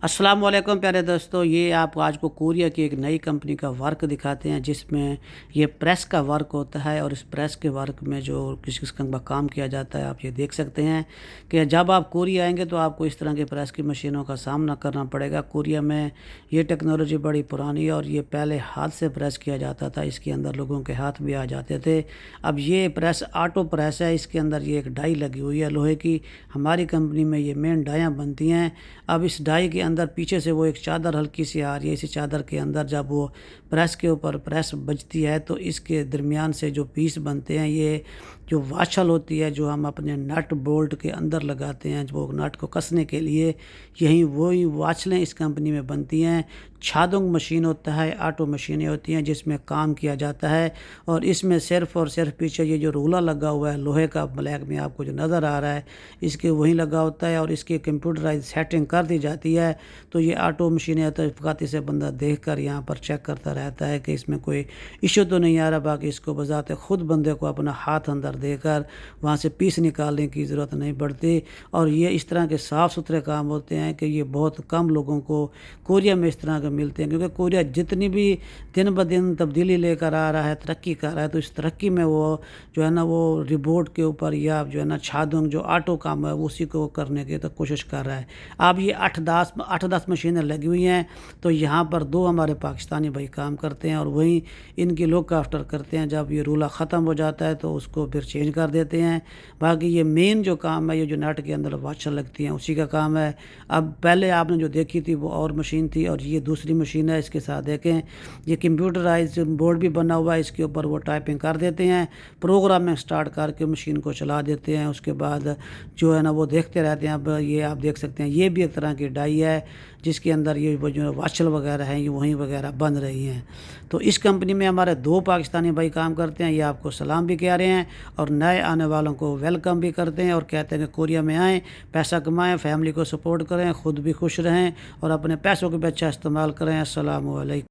अस्सलाम वालेकुम प्यारे दोस्तों, ये आप आज को कोरिया की एक नई कंपनी का वर्क दिखाते हैं जिसमें ये प्रेस का वर्क होता है। और इस प्रेस के वर्क में जो किस किस्म का काम किया जाता है आप ये देख सकते हैं कि जब आप कोरिया आएंगे तो आपको इस तरह की प्रेस की मशीनों का सामना करना पड़ेगा। कोरिया में ये टेक्नोलॉजी बड़ी पुरानी है और ये पहले हाथ से प्रेस किया जाता था, इसके अंदर लोगों के हाथ भी आ जाते थे। अब ये प्रेस ऑटो प्रेस है, इसके अंदर ये एक डाई लगी हुई है लोहे की। हमारी कंपनी में ये मेन डाइयाँ बनती हैं। अब इस डाई के अंदर पीछे से वो एक चादर हल्की सी आ रही है, इसी चादर के अंदर जब वो प्रेस के ऊपर प्रेस बजती है तो इसके दरमियान से जो पीस बनते हैं, ये जो वाशल होती है जो हम अपने नट बोल्ट के अंदर लगाते हैं, वो नट को कसने के लिए, यही वही वाशलें इस कंपनी में बनती हैं। छादुंग मशीन होता है, ऑटो मशीनें होती हैं जिसमें काम किया जाता है। और इसमें सिर्फ और सिर्फ पीछे ये जो रूला लगा हुआ है लोहे का, ब्लैक में आपको जो नज़र आ रहा है, इसके वहीं लगा होता है और इसकी कंप्यूटराइज सेटिंग कर दी जाती है। तो ये ऑटो मशीनें तफकाती से बंदा देख कर यहाँ पर चेक करता रहता है कि इसमें कोई इशू तो नहीं आ रहा। बाकी इसको बजाते खुद बंदे को अपना हाथ अंदर देकर वहाँ से पीस निकालने की ज़रूरत नहीं पड़ती। और ये इस तरह के साफ़ सुथरे काम होते हैं कि ये बहुत कम लोगों को कोरिया में इस तरह के मिलते हैं, क्योंकि कोरिया जितनी भी दिन ब दिन तब्दीली लेकर आ रहा है, तरक्की कर रहा है, तो इस तरक्की में वो जो है ना वो रिबोट के ऊपर या जो है ना छादुंग जो ऑटो काम है उसी को करने की तो कोशिश कर रहा है। अब ये 8-10 मशीनें लगी हुई हैं, तो यहाँ पर 2 हमारे पाकिस्तानी भाई काम करते हैं और वहीं इनकी लुक आफ्टर करते हैं। जब ये रूला ख़त्म हो जाता है तो उसको फिर चेंज कर देते हैं। बाकी ये मेन जो काम है, ये जो नट के अंदर वाशल लगती हैं उसी का काम है। अब पहले आपने जो देखी थी वो और मशीन थी और ये दूसरी मशीन है। इसके साथ देखें ये कंप्यूटराइज बोर्ड भी बना हुआ है, इसके ऊपर वो टाइपिंग कर देते हैं, प्रोग्रामिंग स्टार्ट करके मशीन को चला देते हैं। उसके बाद जो है ना वो देखते रहते हैं। अब ये आप देख सकते हैं, ये भी एक तरह की डाई है जिसके अंदर ये वो जो वाशल वगैरह हैं ये वहीं वगैरह बन रही हैं। तो इस कंपनी में हमारे 2 पाकिस्तानी भाई काम करते हैं। ये आपको सलाम भी कह रहे हैं और नए आने वालों को वेलकम भी करते हैं और कहते हैं कि कोरिया में आएँ, पैसा कमाएँ, फैमिली को सपोर्ट करें, ख़ुद भी खुश रहें और अपने पैसों को भी अच्छा इस्तेमाल करें। अस्सलामु अलैकुम।